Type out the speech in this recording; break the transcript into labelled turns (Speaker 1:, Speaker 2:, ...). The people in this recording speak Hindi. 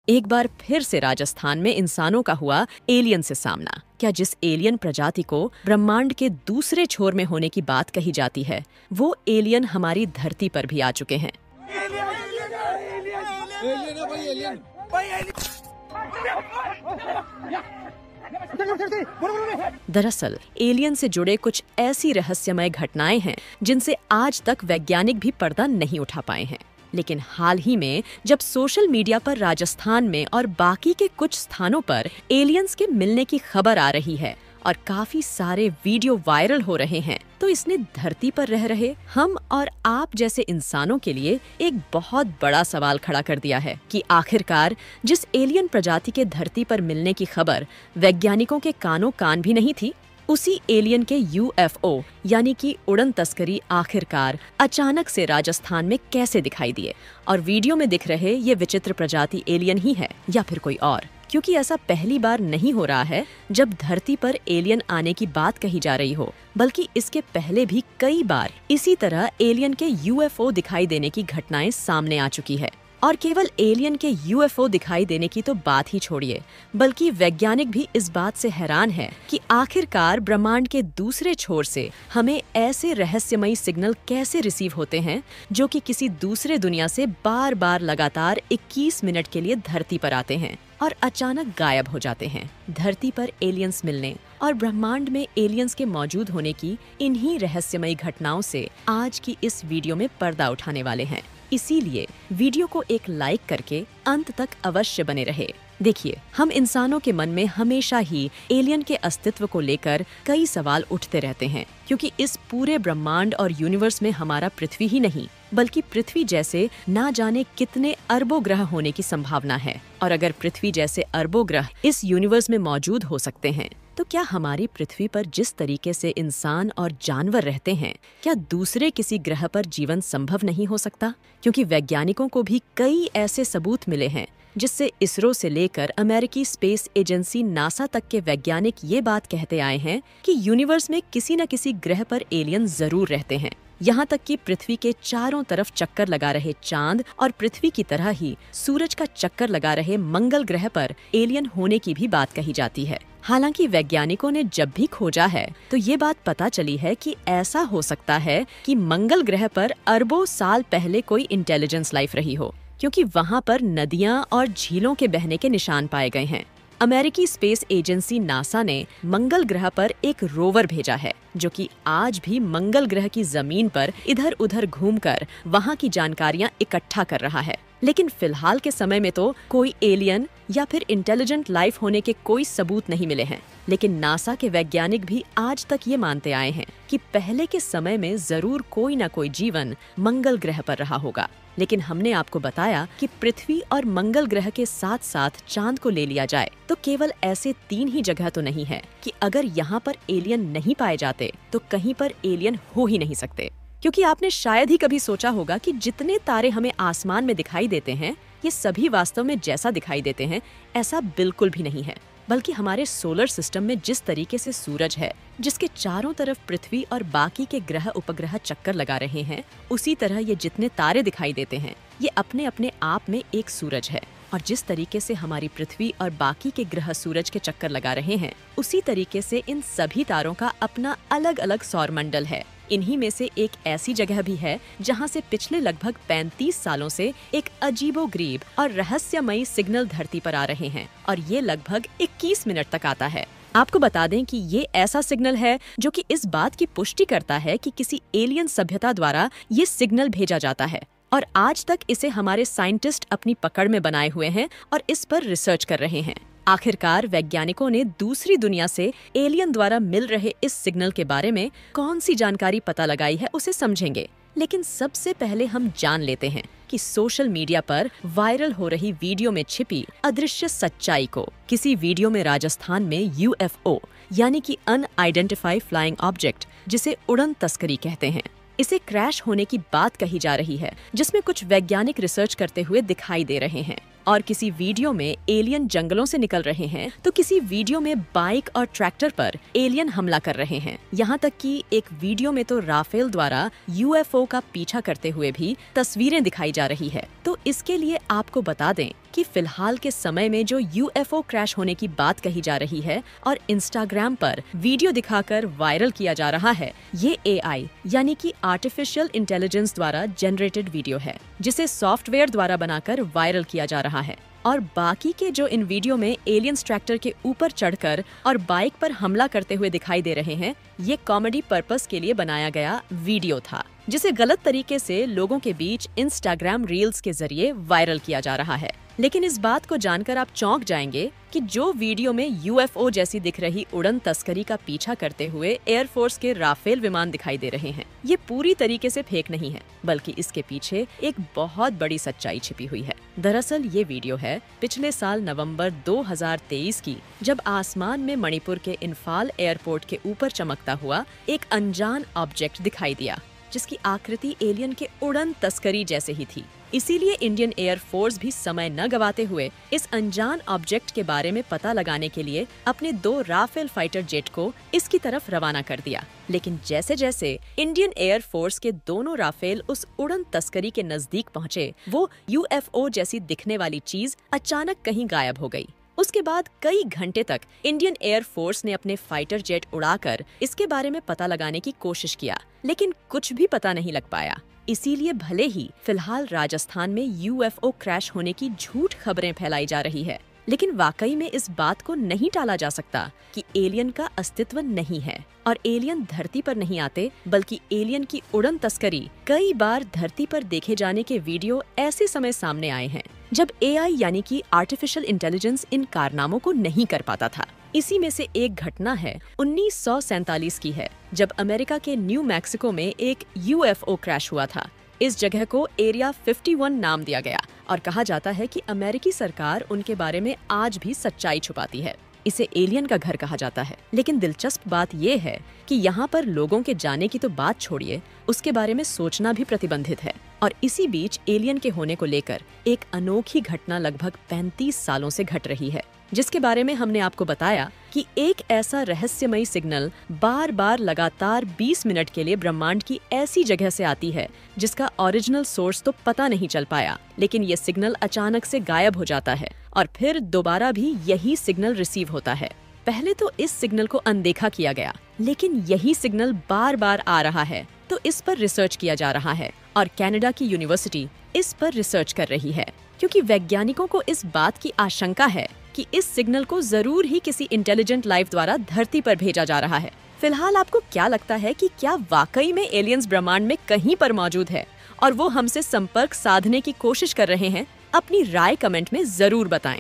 Speaker 1: एक बार फिर से राजस्थान में इंसानों का हुआ एलियन से सामना। क्या जिस एलियन प्रजाति को ब्रह्मांड के दूसरे छोर में होने की बात कही जाती है, वो एलियन हमारी धरती पर भी आ चुके हैं। दरअसल एलियन से जुड़े कुछ ऐसी रहस्यमय घटनाएं हैं जिनसे आज तक वैज्ञानिक भी पर्दा नहीं उठा पाए हैं। लेकिन हाल ही में जब सोशल मीडिया पर राजस्थान में और बाकी के कुछ स्थानों पर एलियंस के मिलने की खबर आ रही है और काफी सारे वीडियो वायरल हो रहे हैं, तो इसने धरती पर रह रहे हम और आप जैसे इंसानों के लिए एक बहुत बड़ा सवाल खड़ा कर दिया है कि आखिरकार जिस एलियन प्रजाति के धरती पर मिलने की खबर वैज्ञानिकों के कानों कान भी नहीं थी, उसी एलियन के यूएफओ यानी कि उड़न तस्करी आखिरकार अचानक से राजस्थान में कैसे दिखाई दिए और वीडियो में दिख रहे ये विचित्र प्रजाति एलियन ही है या फिर कोई और। क्योंकि ऐसा पहली बार नहीं हो रहा है जब धरती पर एलियन आने की बात कही जा रही हो, बल्कि इसके पहले भी कई बार इसी तरह एलियन के यूएफओ दिखाई देने की घटनाएं सामने आ चुकी है। और केवल एलियन के यूएफओ दिखाई देने की तो बात ही छोड़िए, बल्कि वैज्ञानिक भी इस बात से हैरान है कि आखिरकार ब्रह्मांड के दूसरे छोर से हमें ऐसे रहस्यमयी सिग्नल कैसे रिसीव होते हैं जो कि किसी दूसरे दुनिया से बार बार लगातार 21 मिनट के लिए धरती पर आते हैं और अचानक गायब हो जाते हैं। धरती पर एलियंस मिलने और ब्रह्मांड में एलियंस के मौजूद होने की इन्हीं रहस्यमयी घटनाओं से आज की इस वीडियो में पर्दा उठाने वाले हैं। इसीलिए वीडियो को एक लाइक करके अंत तक अवश्य बने रहे। देखिए, हम इंसानों के मन में हमेशा ही एलियन के अस्तित्व को लेकर कई सवाल उठते रहते हैं, क्योंकि इस पूरे ब्रह्मांड और यूनिवर्स में हमारा पृथ्वी ही नहीं बल्कि पृथ्वी जैसे ना जाने कितने अरबों ग्रह होने की संभावना है। और अगर पृथ्वी जैसे अरबों ग्रह इस यूनिवर्स में मौजूद हो सकते हैं, तो क्या हमारी पृथ्वी पर जिस तरीके से इंसान और जानवर रहते हैं, क्या दूसरे किसी ग्रह पर जीवन संभव नहीं हो सकता? क्योंकि वैज्ञानिकों को भी कई ऐसे सबूत मिले हैं जिससे इसरो से लेकर अमेरिकी स्पेस एजेंसी नासा तक के वैज्ञानिक ये बात कहते आए हैं कि यूनिवर्स में किसी न किसी ग्रह पर एलियन जरूर रहते हैं। यहाँ तक कि पृथ्वी के चारों तरफ चक्कर लगा रहे चांद और पृथ्वी की तरह ही सूरज का चक्कर लगा रहे मंगल ग्रह पर एलियन होने की भी बात कही जाती है। हालांकि वैज्ञानिकों ने जब भी खोजा है तो ये बात पता चली है कि ऐसा हो सकता है कि मंगल ग्रह पर अरबों साल पहले कोई इंटेलिजेंस लाइफ रही हो, क्योंकि वहाँ पर नदियाँ और झीलों के बहने के निशान पाए गए हैं। अमेरिकी स्पेस एजेंसी नासा ने मंगल ग्रह पर एक रोवर भेजा है जो कि आज भी मंगल ग्रह की जमीन पर इधर उधर घूमकर वहां की जानकारियां इकट्ठा कर रहा है। लेकिन फिलहाल के समय में तो कोई एलियन या फिर इंटेलिजेंट लाइफ होने के कोई सबूत नहीं मिले हैं। लेकिन नासा के वैज्ञानिक भी आज तक ये मानते आए हैं कि पहले के समय में जरूर कोई न कोई जीवन मंगल ग्रह पर रहा होगा। लेकिन हमने आपको बताया कि पृथ्वी और मंगल ग्रह के साथ साथ चांद को ले लिया जाए तो केवल ऐसे 3 ही जगह तो नहीं है कि अगर यहाँ पर एलियन नहीं पाए जाते तो कहीं पर एलियन हो ही नहीं सकते। क्योंकि आपने शायद ही कभी सोचा होगा कि जितने तारे हमें आसमान में दिखाई देते हैं, ये सभी वास्तव में जैसा दिखाई देते हैं ऐसा बिल्कुल भी नहीं है। बल्कि हमारे सोलर सिस्टम में जिस तरीके से सूरज है, जिसके चारों तरफ पृथ्वी और बाकी के ग्रह उपग्रह चक्कर लगा रहे हैं, उसी तरह ये जितने तारे दिखाई देते हैं ये अपने अपने आप में एक सूरज है। और जिस तरीके से हमारी पृथ्वी और बाकी के ग्रह सूरज के चक्कर लगा रहे हैं, उसी तरीके से इन सभी तारों का अपना अलग अलग सौरमंडल है। इन्हीं में से एक ऐसी जगह भी है जहां से पिछले लगभग 35 सालों से एक अजीबोगरीब और रहस्यमयी सिग्नल धरती पर आ रहे हैं और ये लगभग 21 मिनट तक आता है। आपको बता दें कि ये ऐसा सिग्नल है जो कि इस बात की पुष्टि करता है कि किसी एलियन सभ्यता द्वारा ये सिग्नल भेजा जाता है और आज तक इसे हमारे साइंटिस्ट अपनी पकड़ में बनाए हुए हैं और इस पर रिसर्च कर रहे हैं। आखिरकार वैज्ञानिकों ने दूसरी दुनिया से एलियन द्वारा मिल रहे इस सिग्नल के बारे में कौन सी जानकारी पता लगाई है उसे समझेंगे। लेकिन सबसे पहले हम जान लेते हैं कि सोशल मीडिया पर वायरल हो रही वीडियो में छिपी अदृश्य सच्चाई को। किसी वीडियो में राजस्थान में यूएफओ यानी कि अनआइडेंटिफाइड फ्लाइंग ऑब्जेक्ट, जिसे उड़न तस्करी कहते हैं, इसे क्रैश होने की बात कही जा रही है, जिसमें कुछ वैज्ञानिक रिसर्च करते हुए दिखाई दे रहे हैं। और किसी वीडियो में एलियन जंगलों से निकल रहे हैं तो किसी वीडियो में बाइक और ट्रैक्टर पर एलियन हमला कर रहे हैं। यहाँ तक कि एक वीडियो में तो राफेल द्वारा यूएफओ का पीछा करते हुए भी तस्वीरें दिखाई जा रही है। तो इसके लिए आपको बता दें कि फिलहाल के समय में जो यूएफओ क्रैश होने की बात कही जा रही है और इंस्टाग्राम पर वीडियो दिखाकर वायरल किया जा रहा है, ये एआई यानी कि आर्टिफिशियल इंटेलिजेंस द्वारा जनरेटेड वीडियो है, जिसे सॉफ्टवेयर द्वारा बनाकर वायरल किया जा रहा है। और बाकी के जो इन वीडियो में एलियंस ट्रैक्टर के ऊपर चढ़कर और बाइक पर हमला करते हुए दिखाई दे रहे हैं, ये कॉमेडी पर्पस के लिए बनाया गया वीडियो था, जिसे गलत तरीके से लोगों के बीच इंस्टाग्राम रील्स के जरिए वायरल किया जा रहा है। लेकिन इस बात को जानकर आप चौंक जाएंगे कि जो वीडियो में यूएफओ जैसी दिख रही उड़न तस्करी का पीछा करते हुए एयरफोर्स के राफेल विमान दिखाई दे रहे हैं, ये पूरी तरीके से फेक नहीं है, बल्कि इसके पीछे एक बहुत बड़ी सच्चाई छिपी हुई है। दरअसल ये वीडियो है पिछले साल नवंबर 2023 की, जब आसमान में मणिपुर के इम्फाल एयरपोर्ट के ऊपर चमकता हुआ एक अनजान ऑब्जेक्ट दिखाई दिया, जिसकी आकृति एलियन के उड़न तस्करी जैसे ही थी। इसीलिए इंडियन एयर फोर्स भी समय न गवाते हुए इस अनजान ऑब्जेक्ट के बारे में पता लगाने के लिए अपने 2 राफेल फाइटर जेट को इसकी तरफ रवाना कर दिया। लेकिन जैसे जैसे इंडियन एयर फोर्स के दोनों राफेल उस उड़न तस्करी के नजदीक पहुंचे, वो यूएफओ जैसी दिखने वाली चीज अचानक कहीं गायब हो गई। उसके बाद कई घंटे तक इंडियन एयर फोर्स ने अपने फाइटर जेट उड़ाकर इसके बारे में पता लगाने की कोशिश किया, लेकिन कुछ भी पता नहीं लग पाया। इसीलिए भले ही फिलहाल राजस्थान में यूएफओ क्रैश होने की झूठ खबरें फैलाई जा रही है, लेकिन वाकई में इस बात को नहीं टाला जा सकता कि एलियन का अस्तित्व नहीं है और एलियन धरती पर नहीं आते, बल्कि एलियन की उड़न तस्करी कई बार धरती पर देखे जाने के वीडियो ऐसे समय सामने आए हैं जब एआई यानी कि आर्टिफिशियल इंटेलिजेंस इन कारनामों को नहीं कर पाता था। इसी में से एक घटना है 1947 की है, जब अमेरिका के न्यू मैक्सिको में एक यूएफओ क्रैश हुआ था। इस जगह को एरिया 51 नाम दिया गया और कहा जाता है कि अमेरिकी सरकार उनके बारे में आज भी सच्चाई छुपाती है। इसे एलियन का घर कहा जाता है। लेकिन दिलचस्प बात यह है कि यहाँ पर लोगों के जाने की तो बात छोड़िए, उसके बारे में सोचना भी प्रतिबंधित है। और इसी बीच एलियन के होने को लेकर एक अनोखी घटना लगभग 35 सालों से घट रही है, जिसके बारे में हमने आपको बताया कि एक ऐसा रहस्यमयी सिग्नल बार बार लगातार 20 मिनट के लिए ब्रह्मांड की ऐसी जगह से आती है जिसका ओरिजिनल सोर्स तो पता नहीं चल पाया, लेकिन ये सिग्नल अचानक से गायब हो जाता है और फिर दोबारा भी यही सिग्नल रिसीव होता है। पहले तो इस सिग्नल को अनदेखा किया गया, लेकिन यही सिग्नल बार बार आ रहा है, तो इस पर रिसर्च किया जा रहा है और कनाडा की यूनिवर्सिटी इस पर रिसर्च कर रही है, क्योंकि वैज्ञानिकों को इस बात की आशंका है कि इस सिग्नल को जरूर ही किसी इंटेलिजेंट लाइफ द्वारा धरती पर भेजा जा रहा है। फिलहाल आपको क्या लगता है कि क्या वाकई में एलियंस ब्रह्मांड में कहीं पर मौजूद है और वो हमसे संपर्क साधने की कोशिश कर रहे हैं? अपनी राय कमेंट में जरूर बताएं।